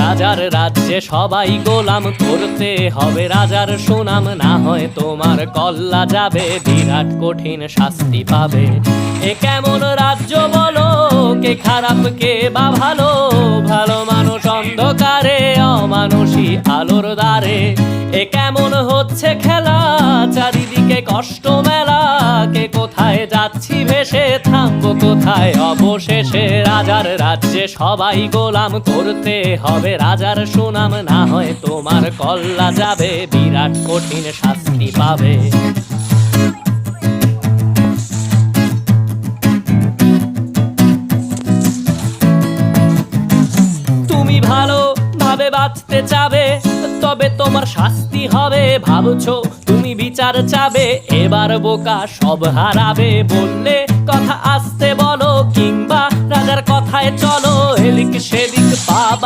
রাজার রাজ্যে সবাই গোলাম, করতে হবে রাজার সুনাম, না হয় তোমার কল্লা যাবে, বিরাট কঠিন শাস্তি পাবে। এ কেমন রাজ্য বলো, কে খারাপ কে বা ভালো, ভালো মানুষ অন্ধকারে, অমানুষী আলোর দ্বারে। এ কেমন হচ্ছে খেলা, চারিদিকে কষ্ট মেলা, কে কোথায় যাচ্ছি ভেসে, থামবো কোথায় অবশেষে। রাজার রাজ্যে সবাই গোলাম, করতে হবে রাজার সুনাম, না হয় তোমার কল্লা যাবে, বিরাট কঠিন শাস্তি পাবে। তুমি ভালো ভাবে বাঁচতে চাবে, তবে তোমার শাস্তি হবে। ভাবছো তুমি বিচার চাবে, এবার বোকা সব হারাবে। বললে কথা আসতে বলো, কিংবা রাজার কথায় চলো, এদিক সেদিক পাবা